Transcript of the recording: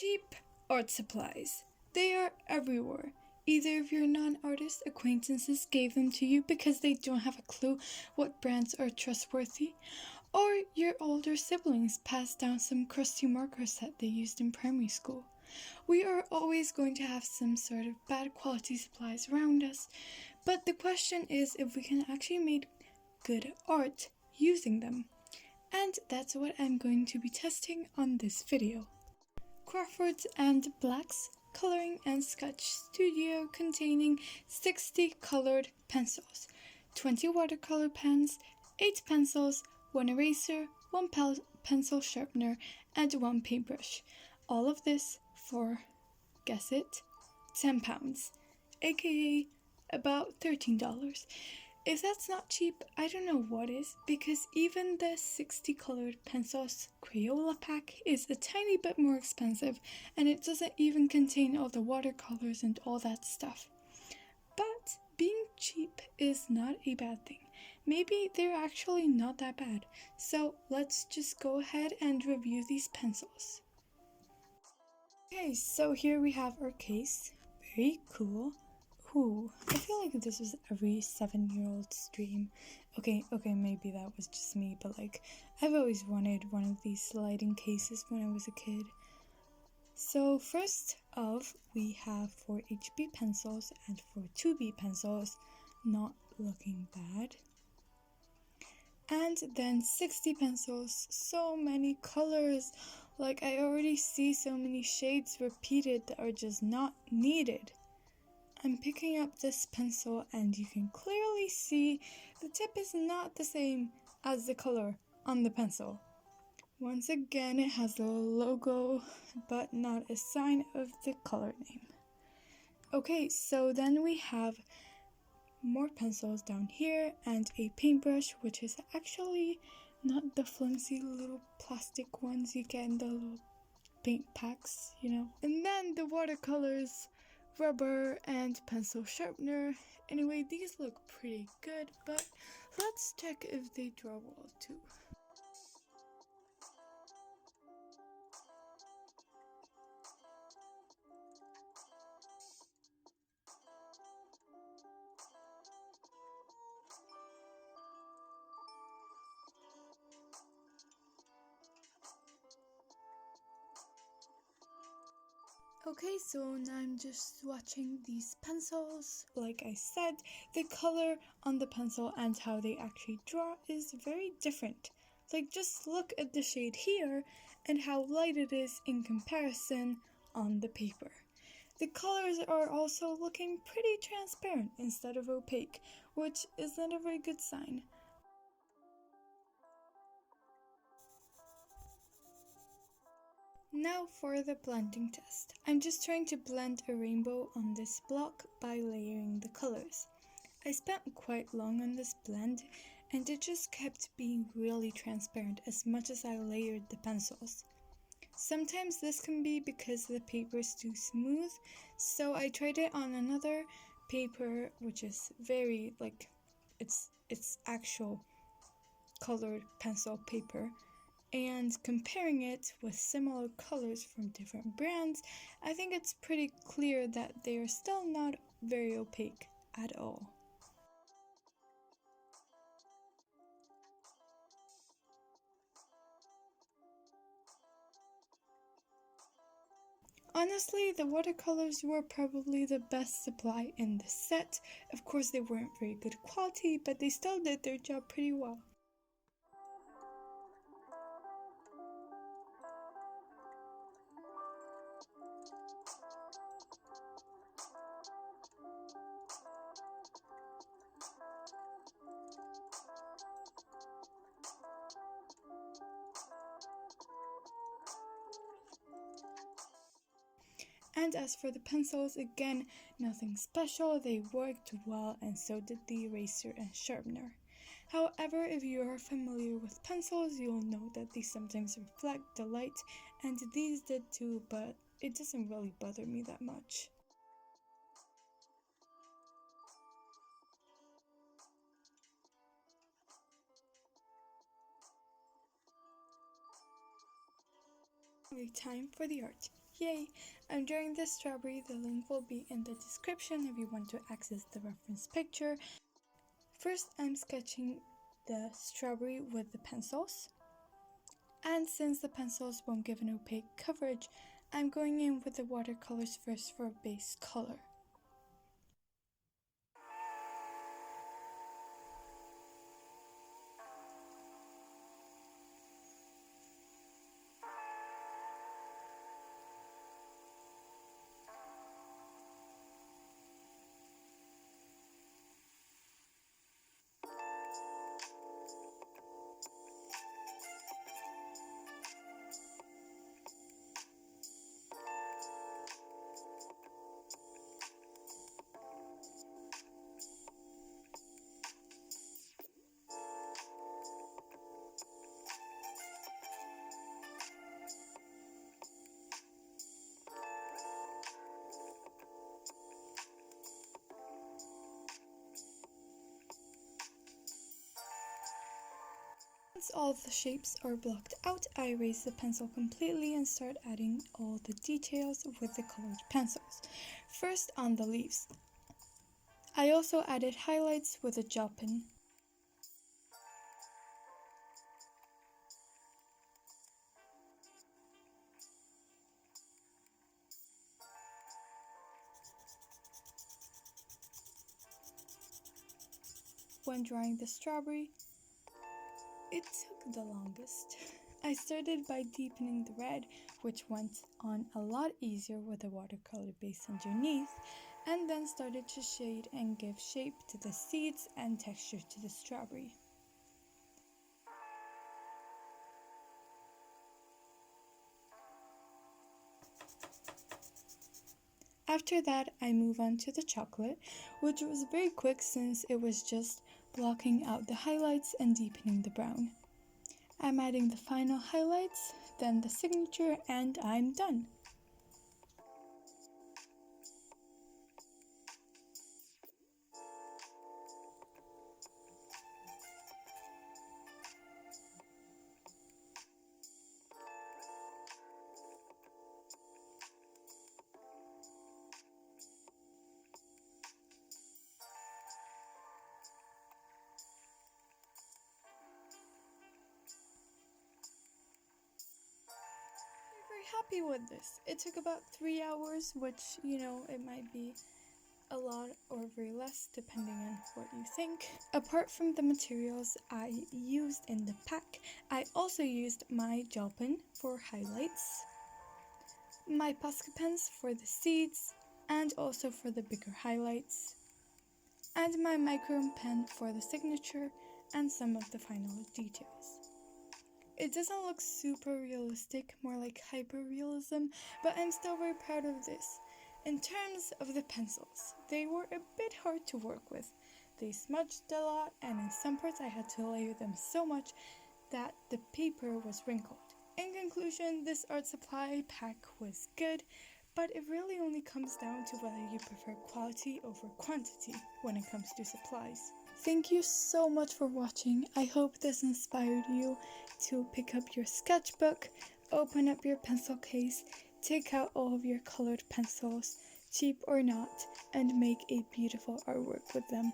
Cheap art supplies. They are everywhere. Either of your non-artist acquaintances gave them to you because they don't have a clue what brands are trustworthy, or your older siblings passed down some crusty marker set they used in primary school. We are always going to have some sort of bad quality supplies around us, but the question is if we can actually make good art using them. And that's what I'm going to be testing on this video. Crawford and Black's Coloring and Sketch Studio containing 60 colored pencils, 20 watercolor pens, 8 pencils, 1 eraser, 1 pencil sharpener, and 1 paintbrush. All of this for, guess it, £10, aka about $13. If that's not cheap, I don't know what is, because even the 60 colored pencils Crayola pack is a tiny bit more expensive, and it doesn't even contain all the watercolors and all that stuff. But being cheap is not a bad thing. Maybe they're actually not that bad. So let's just go ahead and review these pencils. Okay, so here we have our case. Very cool. Ooh, I feel like this was every 7-year-old's dream. Okay, maybe that was just me, but like, I've always wanted one of these sliding cases when I was a kid. So first off, we have 4 HB pencils and 4 2B pencils, not looking bad. And then 60 pencils, so many colors. Like, I already see so many shades repeated that are just not needed. I'm picking up this pencil and you can clearly see the tip is not the same as the color on the pencil. Once again, it has a logo, but not a sign of the color name. Okay, so then we have more pencils down here and a paintbrush, which is actually not the flimsy little plastic ones you get in the little paint packs, you know. And then the watercolors, rubber, and pencil sharpener. Anyway, these look pretty good, but let's check if they draw well too. Okay, so now I'm just swatching these pencils. Like I said, the color on the pencil and how they actually draw is very different. Like, just look at the shade here and how light it is in comparison on the paper. The colors are also looking pretty transparent instead of opaque, which isn't a very good sign. Now for the blending test. I'm just trying to blend a rainbow on this block by layering the colors. I spent quite long on this blend and it just kept being really transparent as much as I layered the pencils. Sometimes this can be because the paper is too smooth, so I tried it on another paper which is very like it's actual colored pencil paper. And comparing it with similar colors from different brands, I think it's pretty clear that they are still not very opaque at all. Honestly, the watercolors were probably the best supply in the set. Of course, they weren't very good quality, but they still did their job pretty well. And as for the pencils, again, nothing special, they worked well and so did the eraser and sharpener. However, if you are familiar with pencils, you'll know that they sometimes reflect the light, and these did too, but it doesn't really bother me that much. Time for the art. Yay! I'm drawing this strawberry. The link will be in the description if you want to access the reference picture. First, I'm sketching the strawberry with the pencils. And since the pencils won't give an opaque coverage, I'm going in with the watercolors first for a base color. Once all the shapes are blocked out, I erase the pencil completely and start adding all the details with the colored pencils. First on the leaves. I also added highlights with a gelpen. When drawing the strawberry, it took the longest. I started by deepening the red, which went on a lot easier with a watercolor base underneath, and then started to shade and give shape to the seeds and texture to the strawberry. After that, I move on to the chocolate, which was very quick since it was just blocking out the highlights and deepening the brown. I'm adding the final highlights, then the signature, and I'm done. Happy with this. It took about 3 hours, which, it might be a lot or very less depending on what you think. Apart from the materials I used in the pack, I also used my gel pen for highlights, my Posca pens for the seeds and also for the bigger highlights, and my Micron pen for the signature and some of the final details. It doesn't look super realistic, more like hyper-realism, but I'm still very proud of this. In terms of the pencils, they were a bit hard to work with. They smudged a lot, and in some parts I had to layer them so much that the paper was wrinkled. In conclusion, this art supply pack was good, but it really only comes down to whether you prefer quality over quantity when it comes to supplies. Thank you so much for watching. I hope this inspired you to pick up your sketchbook, open up your pencil case, take out all of your colored pencils, cheap or not, and make a beautiful artwork with them.